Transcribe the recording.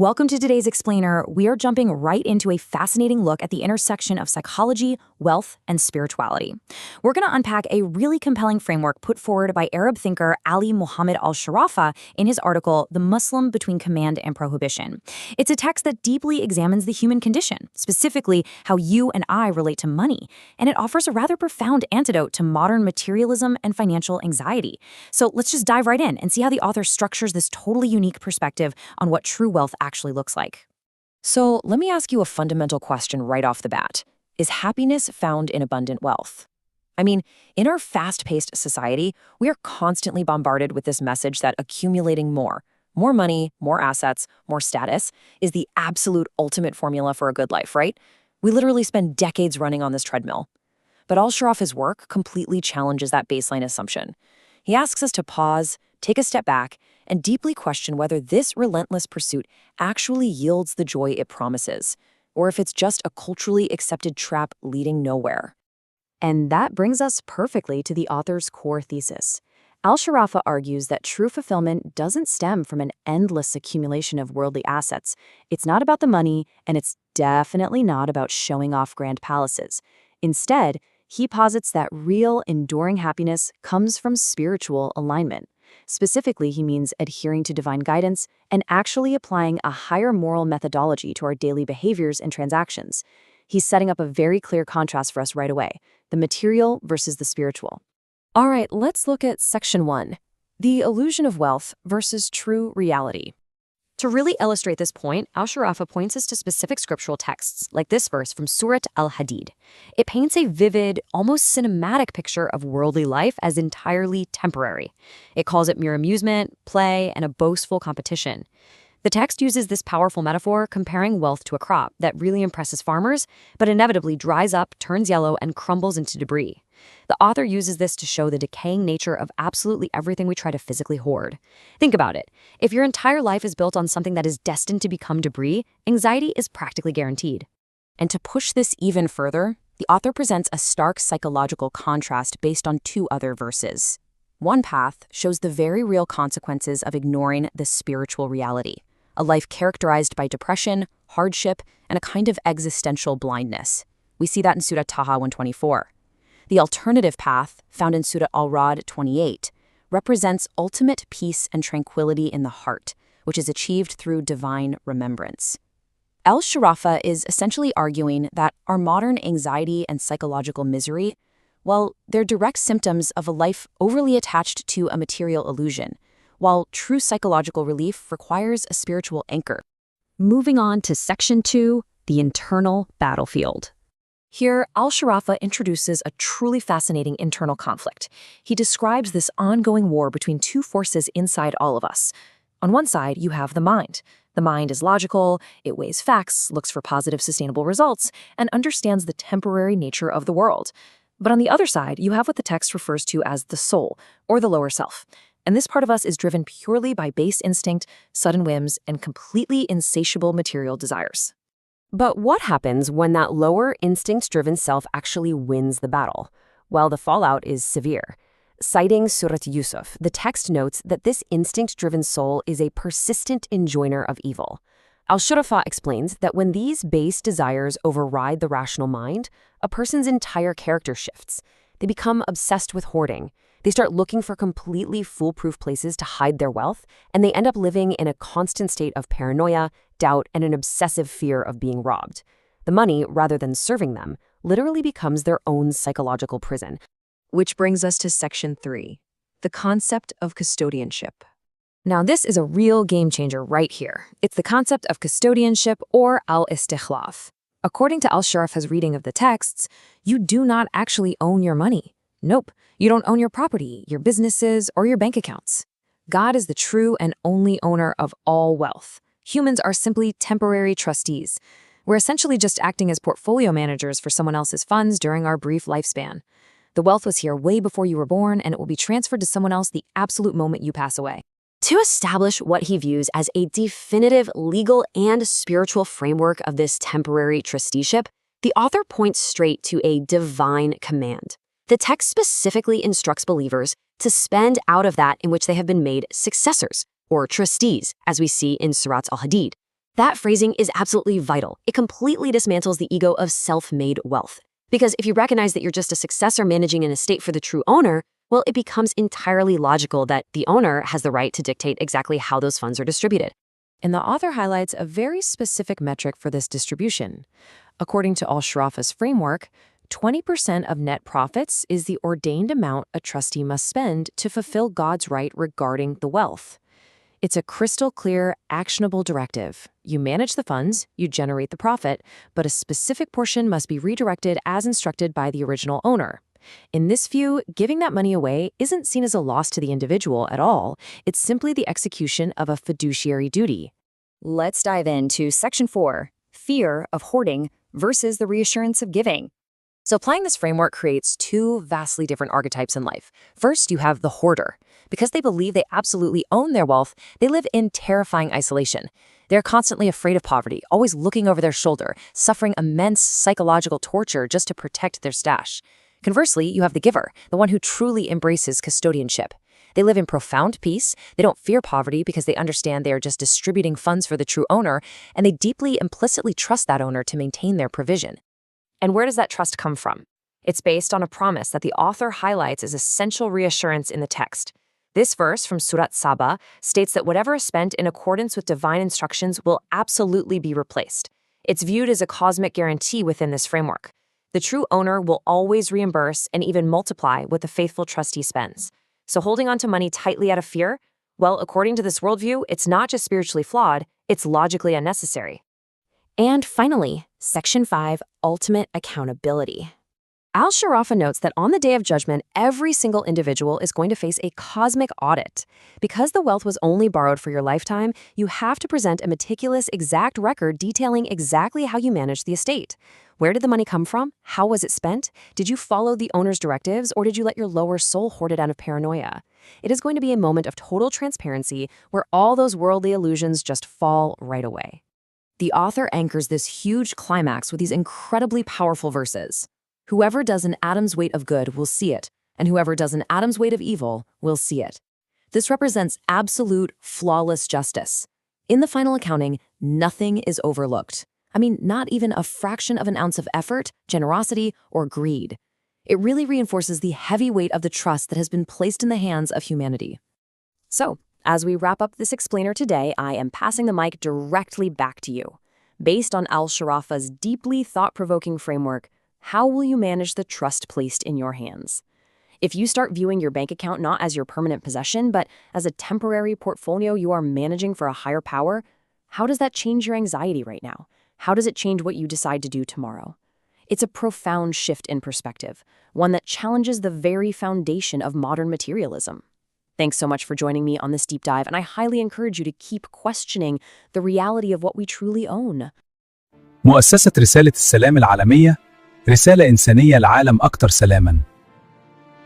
Welcome to today's Explainer. We are jumping right into a fascinating look at the intersection of psychology, wealth, and spirituality. We're going to unpack a really compelling framework put forward by Arab thinker Ali Muhammad Al-Shurafa in his article, The Muslim Between Command and Prohibition. It's a text that deeply examines the human condition, specifically how you and I relate to money, and it offers a rather profound antidote to modern materialism and financial anxiety. So let's just dive right in and see how the author structures this totally unique perspective on what true wealth actually looks like. So let me ask you a fundamental question right off the bat. Is happiness found in abundant wealth? I mean, in our fast-paced society, we are constantly bombarded with this message that accumulating more money, more assets, more status is the absolute ultimate formula for a good life, right? We literally spend decades running on this treadmill. But Al-Shurafa's work completely challenges that baseline assumption. He asks us to pause, take a step back, and deeply question whether this relentless pursuit actually yields the joy it promises, or if it's just a culturally accepted trap leading nowhere. And that brings us perfectly to the author's core thesis. Al-Shurafa argues that true fulfillment doesn't stem from an endless accumulation of worldly assets. It's not about the money, and it's definitely not about showing off grand palaces. Instead, he posits that real, enduring happiness comes from spiritual alignment. Specifically, he means adhering to divine guidance and actually applying a higher moral methodology to our daily behaviors and transactions. He's setting up a very clear contrast for us right away, the material versus the spiritual. All right, let's look at Section 1, the illusion of wealth versus true reality. To really illustrate this point, Al-Shurafa points us to specific scriptural texts, like this verse from Surat Al-Hadid. It paints a vivid, almost cinematic picture of worldly life as entirely temporary. It calls it mere amusement, play, and a boastful competition. The text uses this powerful metaphor comparing wealth to a crop that really impresses farmers, but inevitably dries up, turns yellow, and crumbles into debris. The author uses this to show the decaying nature of absolutely everything we try to physically hoard. Think about it. If your entire life is built on something that is destined to become debris, anxiety is practically guaranteed. And to push this even further, the author presents a stark psychological contrast based on two other verses. One path shows the very real consequences of ignoring the spiritual reality, a life characterized by depression, hardship, and a kind of existential blindness. We see that in Surah Taha 124. The alternative path, found in Surah Al-Ra'd 28, represents ultimate peace and tranquility in the heart, which is achieved through divine remembrance. Al-Shurafa is essentially arguing that our modern anxiety and psychological misery, well, they're direct symptoms of a life overly attached to a material illusion, while true psychological relief requires a spiritual anchor. Moving on to Section 2, the internal battlefield. Here, Al-Shurafa introduces a truly fascinating internal conflict. He describes this ongoing war between two forces inside all of us. On one side, you have the mind. The mind is logical, it weighs facts, looks for positive, sustainable results, and understands the temporary nature of the world. But on the other side, you have what the text refers to as the soul, or the lower self. And this part of us is driven purely by base instinct, sudden whims, and completely insatiable material desires. But what happens when that lower instinct-driven self actually wins the battle? Well, the fallout is severe. Citing Surat Yusuf, the text notes that this instinct-driven soul is a persistent enjoiner of evil. Al-Shurafa explains that when these base desires override the rational mind, a person's entire character shifts. They become obsessed with hoarding. They start looking for completely foolproof places to hide their wealth, and they end up living in a constant state of paranoia, doubt, and an obsessive fear of being robbed. The money, rather than serving them, literally becomes their own psychological prison. Which brings us to Section 3, the concept of custodianship. Now, this is a real game changer right here. It's the concept of custodianship, or al-istikhlaf. According to Al-Shurafa's reading of the texts, you do not actually own your money. Nope, you don't own your property, your businesses, or your bank accounts. God is the true and only owner of all wealth. Humans are simply temporary trustees. We're essentially just acting as portfolio managers for someone else's funds during our brief lifespan. The wealth was here way before you were born, and it will be transferred to someone else the absolute moment you pass away. To establish what he views as a definitive legal and spiritual framework of this temporary trusteeship, the author points straight to a divine command. The text specifically instructs believers to spend out of that in which they have been made successors, or trustees, as we see in Surat Al-Hadid. That phrasing is absolutely vital. It completely dismantles the ego of self-made wealth. Because if you recognize that you're just a successor managing an estate for the true owner, well, it becomes entirely logical that the owner has the right to dictate exactly how those funds are distributed. And the author highlights a very specific metric for this distribution. According to Al-Shurafa's framework, 20% of net profits is the ordained amount a trustee must spend to fulfill God's right regarding the wealth. It's a crystal clear, actionable directive. You manage the funds, you generate the profit, but a specific portion must be redirected as instructed by the original owner. In this view, giving that money away isn't seen as a loss to the individual at all. It's simply the execution of a fiduciary duty. Let's dive into Section 4, Fear of Hoarding versus the Reassurance of Giving. So applying this framework creates two vastly different archetypes in life. First, you have the hoarder. Because they believe they absolutely own their wealth, they live in terrifying isolation. They're constantly afraid of poverty, always looking over their shoulder, suffering immense psychological torture just to protect their stash. Conversely, you have the giver, the one who truly embraces custodianship. They live in profound peace, they don't fear poverty because they understand they are just distributing funds for the true owner, and they deeply implicitly trust that owner to maintain their provision. And where does that trust come from? It's based on a promise that the author highlights as essential reassurance in the text. This verse from Surat Saba states that whatever is spent in accordance with divine instructions will absolutely be replaced. It's viewed as a cosmic guarantee within this framework. The true owner will always reimburse and even multiply what the faithful trustee spends. So holding on to money tightly out of fear, well, according to this worldview, it's not just spiritually flawed, it's logically unnecessary. And finally, Section 5, Ultimate Accountability. Al-Shurafa notes that on the Day of Judgment, every single individual is going to face a cosmic audit. Because the wealth was only borrowed for your lifetime, you have to present a meticulous, exact record detailing exactly how you managed the estate. Where did the money come from? How was it spent? Did you follow the owner's directives, or did you let your lower soul hoard it out of paranoia? It is going to be a moment of total transparency where all those worldly illusions just fall right away. The author anchors this huge climax with these incredibly powerful verses. Whoever does an atom's weight of good will see it, and whoever does an atom's weight of evil will see it. This represents absolute, flawless justice. In the final accounting, nothing is overlooked. I mean, not even a fraction of an ounce of effort, generosity, or greed. It really reinforces the heavy weight of the trust that has been placed in the hands of humanity. So, as we wrap up this explainer today, I am passing the mic directly back to you. Based on Al-Shurafa's deeply thought-provoking framework, how will you manage the trust placed in your hands? If you start viewing your bank account not as your permanent possession, but as a temporary portfolio you are managing for a higher power, how does that change your anxiety right now? How does it change what you decide to do tomorrow? It's a profound shift in perspective, one that challenges the very foundation of modern materialism. Thanks so much for joining me on this deep dive, and I highly encourage you to keep questioning the reality of what we truly own. مؤسسة رسالة السلام العالمية، رسالة إنسانية لعالم أكثر سلاماً.